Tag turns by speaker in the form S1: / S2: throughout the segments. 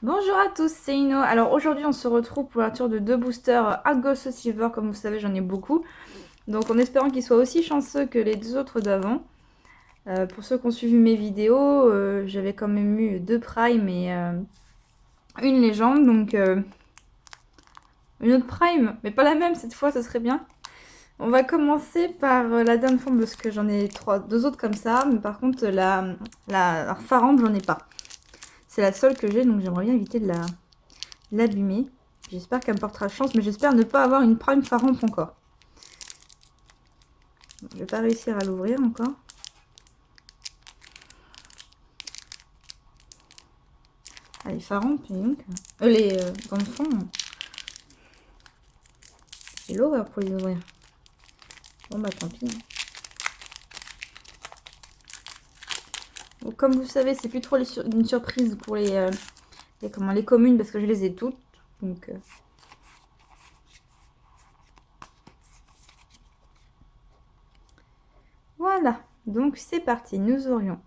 S1: Bonjour à tous, c'est Ino. Alors aujourd'hui on se retrouve pour la tour de deux boosters Argos Silver, comme vous savez j'en ai beaucoup. Donc en espérant qu'ils soient aussi chanceux que les deux autres d'avant. Pour ceux qui ont suivi mes vidéos, j'avais quand même eu deux Prime et une légende. Donc une autre Prime, mais pas la même cette fois, ce serait bien. On va commencer par la dame forme parce que j'en ai deux autres comme ça. Mais par contre la Farambe j'en ai pas. C'est la seule que j'ai, donc j'aimerais bien éviter de l'abîmer. J'espère qu'elle me portera chance, mais j'espère ne pas avoir une prime Faramp encore. Je vais pas réussir à l'ouvrir encore. Allez, Faramp, et donc. Les dans le fond. J'ai l'horreur pour les ouvrir. Bon bah tant pis. Bon, comme vous savez, c'est plus trop une surprise pour les communes parce que je les ai toutes. Donc voilà. Donc c'est parti. Nous aurons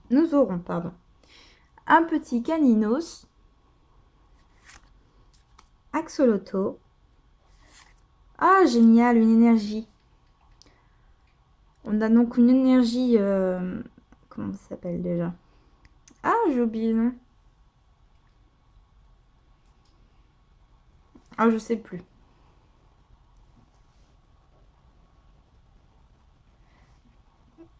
S1: un petit Caninos, Axolotl. Ah génial, une énergie. On a donc une énergie. Comment ça s'appelle déjà? Ah, j'ai oublié le nom. Ah, je sais plus.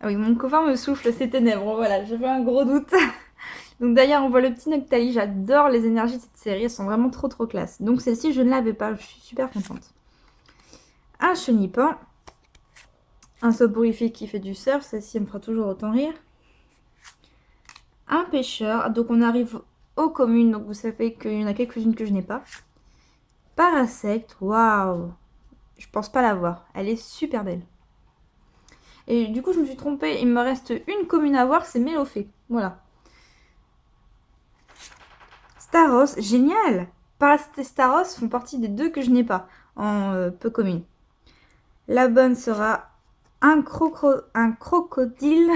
S1: Ah oui, mon copain me souffle ses ténèbres. Voilà, j'avais un gros doute. Donc d'ailleurs, on voit le petit Noctali. J'adore les énergies de cette série. Elles sont vraiment trop classe. Donc celle-ci, je ne l'avais pas. Je suis super contente. Un chenipan. Un soporifique qui fait du surf. Celle-ci me fera toujours autant rire. Un pêcheur. Donc on arrive aux communes. Donc vous savez qu'il y en a quelques-unes que je n'ai pas. Parasect. Waouh. Je pense pas l'avoir. Elle est super belle. Et du coup, je me suis trompée. Il me reste une commune à voir, c'est Mélofée. Voilà. Staros, génial. Parasite et Staros font partie des deux que je n'ai pas en peu commune. La bonne sera un crocodile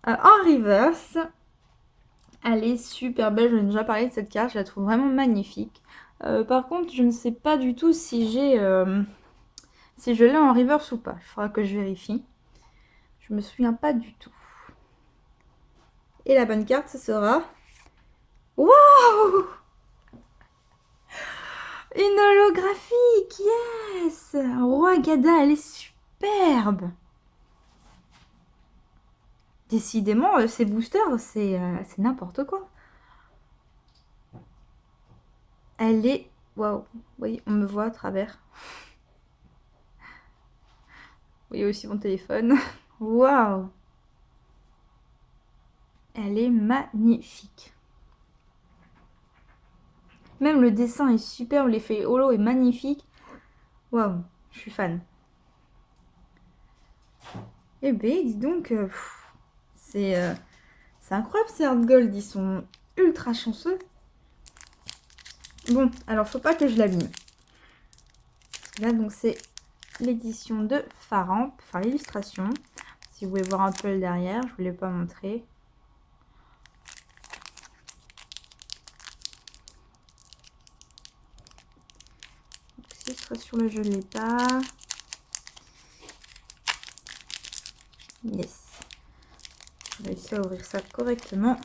S1: en reverse. Elle est super belle, j'en ai déjà parlé de cette carte, je la trouve vraiment magnifique. Par contre, je ne sais pas du tout si si je l'ai en reverse ou pas. Il faudra que je vérifie. Je me souviens pas du tout. Et la bonne carte, ce sera... Waouh! Une holographique, yes! Roi Gada, elle est superbe! Décidément, ces boosters, c'est n'importe quoi. Elle est... Waouh! Oui, on me voit à travers. Vous voyez aussi mon téléphone. Waouh! Elle est magnifique. Même le dessin est superbe, l'effet holo est magnifique. Waouh, je suis fan. Eh ben, dis donc, c'est incroyable ces Hard Gold, ils sont ultra chanceux. Bon, alors faut pas que je l'abîme. Là, donc c'est l'édition de Faramp, enfin l'illustration. Si vous voulez voir un peu le derrière, je ne vous l'ai pas montré. L'illustration là, je ne l'ai pas. Yes. J'ai réussi à ouvrir ça correctement.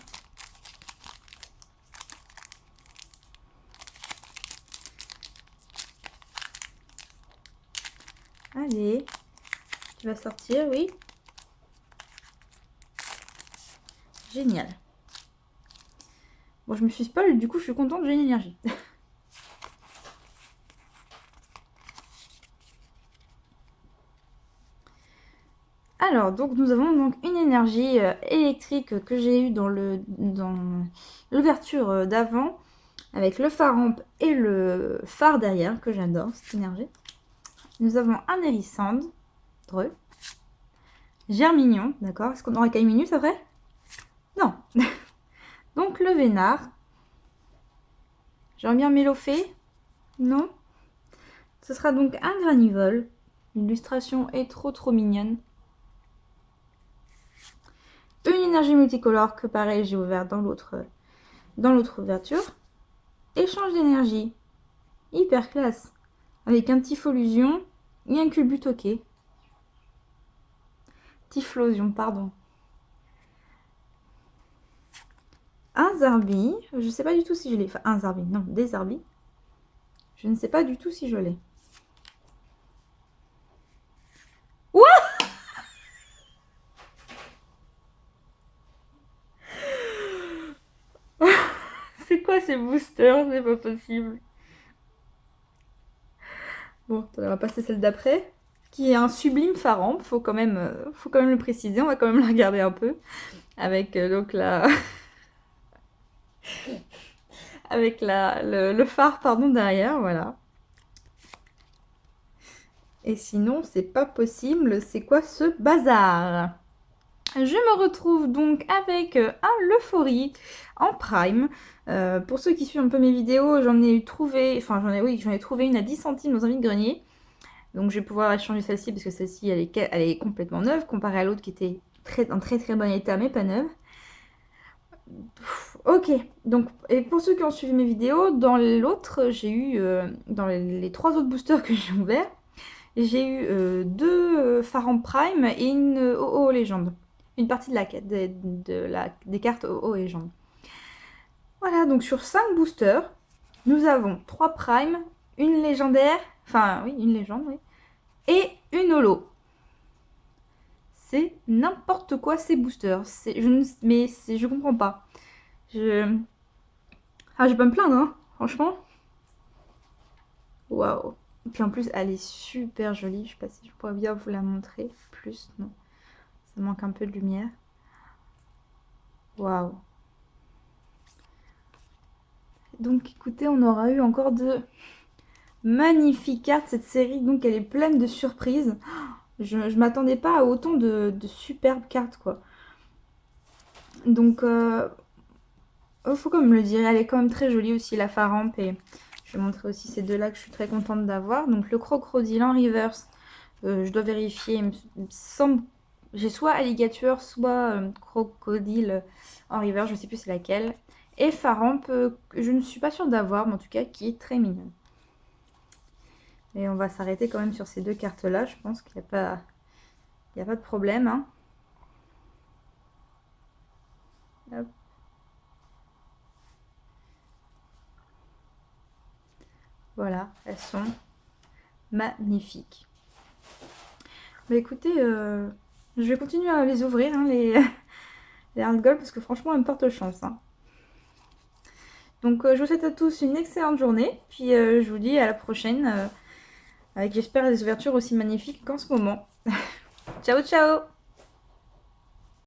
S1: Allez, tu vas sortir, oui. Génial. Bon, je me suis spoil, du coup, je suis contente, j'ai une énergie. Alors, donc nous avons donc une énergie électrique que j'ai eue dans l'ouverture d'avant, avec le Faramp et le phare derrière, que j'adore, cette énergie. Nous avons un Hérissande, dreux. Germignon, d'accord. Est-ce qu'on aura Caille-Minus après? Non. Donc le Vénard. J'aimerais bien Mélofée. Non. Ce sera donc un Granivole. L'illustration est trop mignonne. Une énergie multicolore que pareil j'ai ouvert dans l'autre dans l'autre ouverture. Échange d'énergie. Hyper classe. Avec un Typhlosion et un Culbutoquet. Typhlosion, pardon. Un Zarbi. Je ne sais pas du tout si je l'ai. Enfin, un Zarbi, non, des Zarbis. Je ne sais pas du tout si je l'ai. Ouah! C'est quoi ces boosters? C'est pas possible. Bon, on va passer celle d'après. Qui est un sublime Faramp. Faut quand même le préciser. On va quand même la regarder un peu. Avec donc la... avec le phare pardon, derrière, voilà. Et sinon, c'est pas possible. C'est quoi ce bazar? Je me retrouve donc avec un Leuphorie en prime. Pour ceux qui suivent un peu mes vidéos, j'en ai trouvé une à 10 centimes dans un vide-grenier. Donc je vais pouvoir échanger celle-ci parce que celle-ci elle est complètement neuve comparée à l'autre qui était en très très bon état mais pas neuve. Ok, donc et pour ceux qui ont suivi mes vidéos, dans l'autre j'ai eu, dans les 3 autres boosters que j'ai ouverts, j'ai eu 2 Faramp Prime et une OO légende. Une partie de des cartes OO légende. Voilà, donc sur 5 boosters, nous avons 3 Prime, une légendaire, enfin oui, une légende, oui, et une holo. C'est n'importe quoi ces boosters. Je comprends pas. Ah, je vais pas me plaindre, hein, franchement. Waouh. Et puis en plus, elle est super jolie. Je sais pas si je pourrais bien vous la montrer. Plus, non. Ça manque un peu de lumière. Waouh. Donc écoutez, on aura eu encore de magnifiques cartes. Cette série, donc elle est pleine de surprises. Je m'attendais pas à autant de superbes cartes, quoi. Donc, faut quand même le dire, elle est quand même très jolie aussi, la Faramp. Et je vais montrer aussi ces deux-là que je suis très contente d'avoir. Donc le Crocodile en reverse, je dois vérifier. Il me semble, j'ai soit Alligator, soit Crocodile en reverse, je sais plus c'est laquelle. Et Faramp, je ne suis pas sûre d'avoir, mais en tout cas qui est très mignonne. Et on va s'arrêter quand même sur ces deux cartes-là. Je pense qu'il n'y a pas de problème. Hein. Hop. Voilà, elles sont magnifiques. Bah écoutez, je vais continuer à les ouvrir, hein, les hard gold, parce que franchement, elles me portent chance. Hein. Donc je vous souhaite à tous une excellente journée. Puis je vous dis à la prochaine, avec j'espère des ouvertures aussi magnifiques qu'en ce moment. Ciao, ciao!